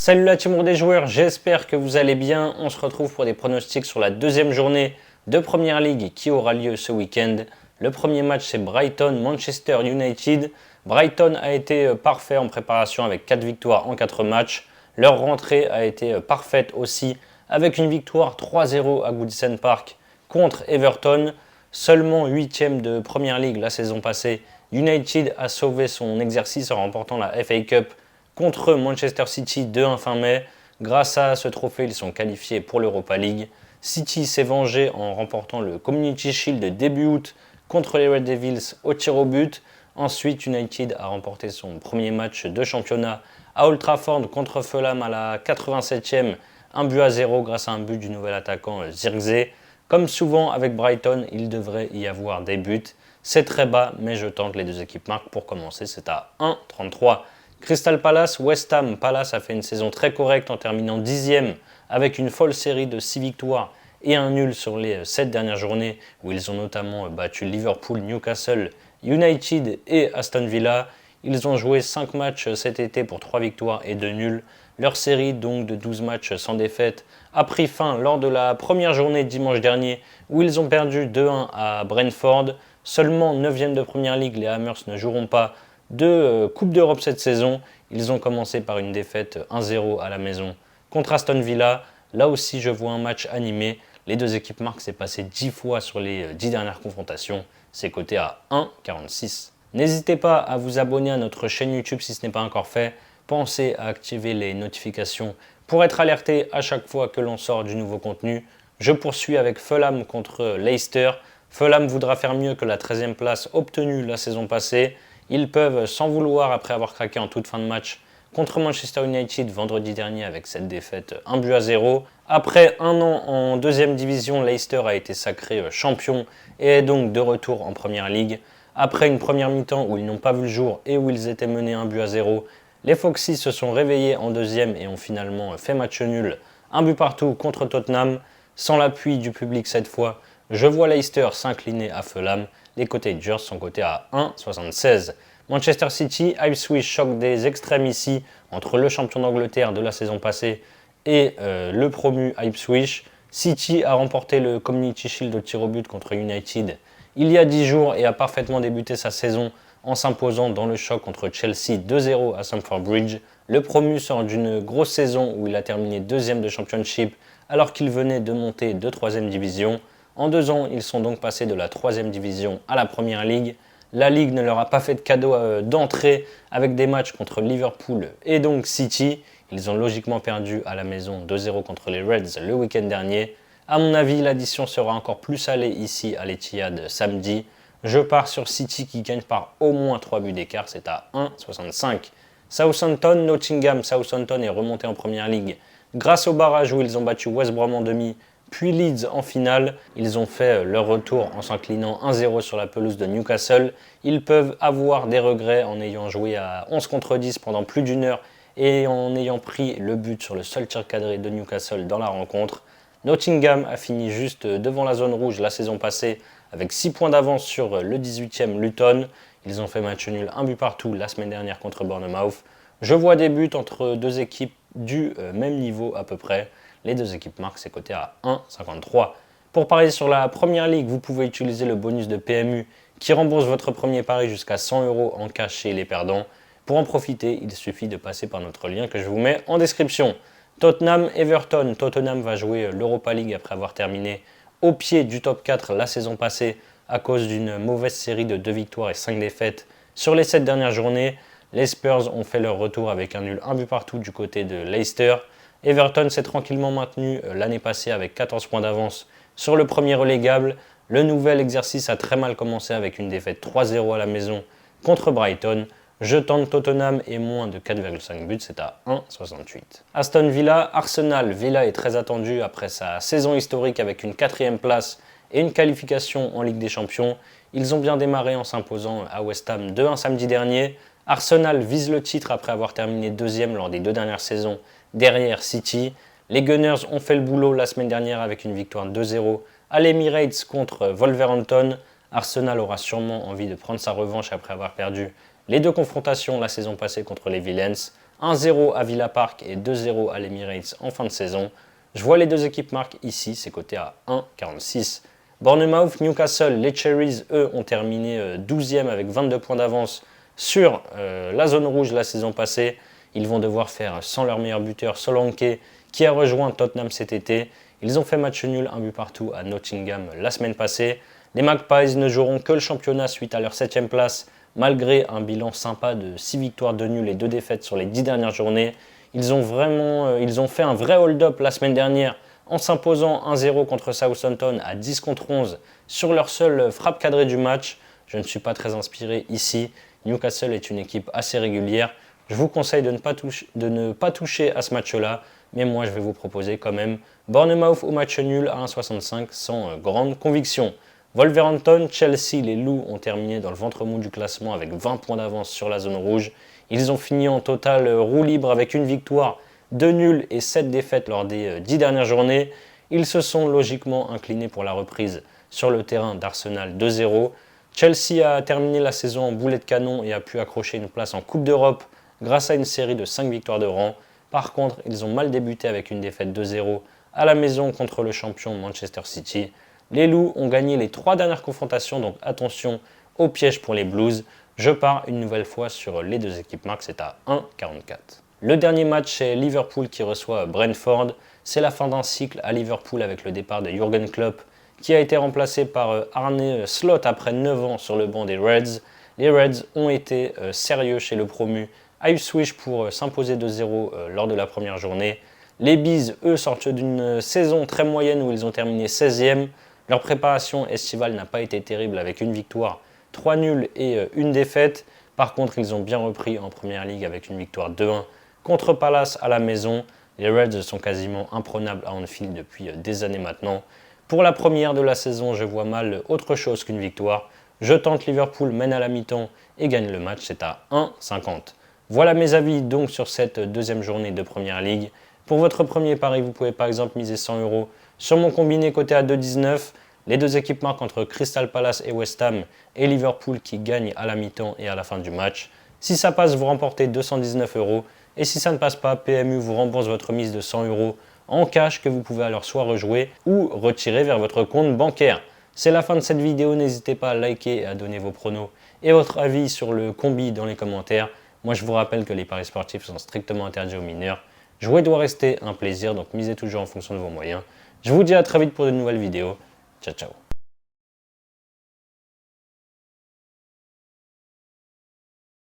Salut la team des joueurs, j'espère que vous allez bien. On se retrouve pour des pronostics sur la deuxième journée de Première Ligue qui aura lieu ce week-end. Le premier match c'est Brighton-Manchester United. Brighton a été parfait en préparation avec 4 victoires en 4 matchs. Leur rentrée a été parfaite aussi avec une victoire 3-0 à Goodison Park contre Everton. Seulement 8e de Première Ligue la saison passée, United a sauvé son exercice en remportant la FA Cup contre Manchester City 2-1 fin mai. Grâce à ce trophée, ils sont qualifiés pour l'Europa League. City s'est vengé en remportant le Community Shield début août contre les Red Devils au tir au but. Ensuite, United a remporté son premier match de championnat à Old Trafford contre Fulham à la 87e, 1-0 grâce à un but du nouvel attaquant Zirkzee. Comme souvent avec Brighton, il devrait y avoir des buts. C'est très bas, mais je tente les deux équipes marquent pour commencer. C'est à 1,33. Crystal Palace, West Ham. Palace a fait une saison très correcte en terminant 10e avec une folle série de 6 victoires et un nul sur les 7 dernières journées où ils ont notamment battu Liverpool, Newcastle, United et Aston Villa. Ils ont joué 5 matchs cet été pour 3 victoires et 2 nuls. Leur série donc de 12 matchs sans défaite a pris fin lors de la première journée dimanche dernier où ils ont perdu 2-1 à Brentford. Seulement 9e de Première Ligue, les Hammers ne joueront pas de Coupe d'Europe cette saison. Ils ont commencé par une défaite 1-0 à la maison contre Aston Villa. Là aussi, je vois un match animé. Les deux équipes marquent, c'est passé 10 fois sur les 10 dernières confrontations. C'est coté à 1,46. N'hésitez pas à vous abonner à notre chaîne YouTube si ce n'est pas encore fait. Pensez à activer les notifications pour être alerté à chaque fois que l'on sort du nouveau contenu. Je poursuis avec Fulham contre Leicester. Fulham voudra faire mieux que la 13e place obtenue la saison passée. Ils peuvent s'en vouloir après avoir craqué en toute fin de match contre Manchester United vendredi dernier avec cette défaite 1-0. Après un an en deuxième division, Leicester a été sacré champion et est donc de retour en Première Ligue. Après une première mi-temps où ils n'ont pas vu le jour et où ils étaient menés 1-0, les Foxys se sont réveillés en deuxième et ont finalement fait match nul, un but partout contre Tottenham. Sans l'appui du public cette fois, je vois Leicester s'incliner à Fulham. Les Cottagers sont cotés à 1,76. Manchester City, Ipswich, choc des extrêmes ici entre le champion d'Angleterre de la saison passée et le promu Ipswich. City a remporté le Community Shield au tir au but contre United il y a 10 jours et a parfaitement débuté sa saison en s'imposant dans le choc contre Chelsea 2-0 à Stamford Bridge. Le promu sort d'une grosse saison où il a terminé deuxième de Championship alors qu'il venait de monter de 3e division. En 2 ans, ils sont donc passés de la 3e division à la Première Ligue. La Ligue ne leur a pas fait de cadeau d'entrée avec des matchs contre Liverpool et donc City. Ils ont logiquement perdu à la maison 2-0 contre les Reds le week-end dernier. À mon avis, l'addition sera encore plus salée ici à l'Etihad samedi. Je pars sur City qui gagne par au moins 3 buts d'écart, c'est à 1,65. Southampton, Nottingham. Southampton est remonté en Première Ligue grâce au barrage où ils ont battu West Brom en demi, puis Leeds en finale. Ils ont fait leur retour en s'inclinant 1-0 sur la pelouse de Newcastle. Ils peuvent avoir des regrets en ayant joué à 11 contre 10 pendant plus d'une heure et en ayant pris le but sur le seul tir cadré de Newcastle dans la rencontre. Nottingham a fini juste devant la zone rouge la saison passée avec 6 points d'avance sur le 18e Luton. Ils ont fait match nul, un but partout la semaine dernière contre Bournemouth. Je vois des buts entre deux équipes du même niveau à peu près. Les deux équipes marquent, c'est coté à 1,53. Pour parier sur la Première Ligue, vous pouvez utiliser le bonus de PMU qui rembourse votre premier pari jusqu'à 100 € en cash chez les perdants. Pour en profiter, il suffit de passer par notre lien que je vous mets en description. Tottenham-Everton. Tottenham va jouer l'Europa League après avoir terminé au pied du top 4 la saison passée à cause d'une mauvaise série de 2 victoires et 5 défaites sur les 7 dernières journées. Les Spurs ont fait leur retour avec un nul, un but partout du côté de Leicester. Everton s'est tranquillement maintenu l'année passée avec 14 points d'avance sur le premier relégable. Le nouvel exercice a très mal commencé avec une défaite 3-0 à la maison contre Brighton. Je tente Tottenham et moins de 4,5 buts, c'est à 1,68. Aston Villa, Arsenal. Villa est très attendu après sa saison historique avec une 4e place et une qualification en Ligue des Champions. Ils ont bien démarré en s'imposant à West Ham 2-1 samedi dernier. Arsenal vise le titre après avoir terminé 2e lors des 2 dernières saisons derrière City. Les Gunners ont fait le boulot la semaine dernière avec une victoire 2-0 à l'Emirates contre Wolverhampton. Arsenal aura sûrement envie de prendre sa revanche après avoir perdu les 2 confrontations la saison passée contre les Villains. 1-0 à Villa Park et 2-0 à l'Emirates en fin de saison. Je vois les deux équipes marquent ici, c'est coté à 1,46. Bournemouth, Newcastle, les Cherries, eux, ont terminé 12e avec 22 points d'avance sur la zone rouge la saison passée. Ils vont devoir faire sans leur meilleur buteur, Solanke, qui a rejoint Tottenham cet été. Ils ont fait match nul, un but partout à Nottingham la semaine passée. Les Magpies ne joueront que le championnat suite à leur 7e place, malgré un bilan sympa de 6 victoires, 2 nuls et 2 défaites sur les 10 dernières journées. Ils ont fait un vrai hold-up la semaine dernière en s'imposant 1-0 contre Southampton à 10 contre 11 sur leur seule frappe cadrée du match. Je ne suis pas très inspiré ici. Newcastle est une équipe assez régulière. Je vous conseille de ne pas toucher à ce match-là, mais moi je vais vous proposer quand même Bournemouth au match nul à 1,65 sans grande conviction. Wolverhampton, Chelsea, les Loups ont terminé dans le ventre mou du classement avec 20 points d'avance sur la zone rouge. Ils ont fini en total roue libre avec une victoire, 2 nuls et 7 défaites lors des 10 dernières journées. Ils se sont logiquement inclinés pour la reprise sur le terrain d'Arsenal 2-0. Chelsea a terminé la saison en boulet de canon et a pu accrocher une place en Coupe d'Europe grâce à une série de 5 victoires de rang. Par contre, ils ont mal débuté avec une défaite 2-0 à la maison contre le champion Manchester City. Les Loups ont gagné les 3 dernières confrontations, donc attention au piège pour les Blues. Je pars une nouvelle fois sur les deux équipes marques, c'est à 1,44. Le dernier match, c'est Liverpool qui reçoit Brentford. C'est la fin d'un cycle à Liverpool avec le départ de Jürgen Klopp, qui a été remplacé par Arne Slot après 9 ans sur le banc des Reds. Les Reds ont été sérieux chez le promu Ipswich pour s'imposer 2-0 lors de la première journée. Les Bees, eux, sortent d'une saison très moyenne où ils ont terminé 16e. Leur préparation estivale n'a pas été terrible avec une victoire, 3 nuls et une défaite. Par contre, ils ont bien repris en Première Ligue avec une victoire 2-1 contre Palace à la maison. Les Reds sont quasiment imprenables à Anfield depuis des années maintenant. Pour la première de la saison, je vois mal autre chose qu'une victoire. Je tente Liverpool, mène à la mi-temps et gagne le match, c'est à 1,50. Voilà mes avis donc sur cette deuxième journée de Première Ligue. Pour votre premier pari, vous pouvez par exemple miser 100 € sur mon combiné coté à 2,19. Les deux équipes marquent entre Crystal Palace et West Ham et Liverpool qui gagne à la mi-temps et à la fin du match. Si ça passe, vous remportez 219 € et si ça ne passe pas, PMU vous rembourse votre mise de 100 € en cash que vous pouvez alors soit rejouer ou retirer vers votre compte bancaire. C'est la fin de cette vidéo, n'hésitez pas à liker et à donner vos pronos et votre avis sur le combi dans les commentaires. Moi je vous rappelle que les paris sportifs sont strictement interdits aux mineurs. Jouer doit rester un plaisir, donc misez toujours en fonction de vos moyens. Je vous dis à très vite pour de nouvelles vidéos. Ciao ciao.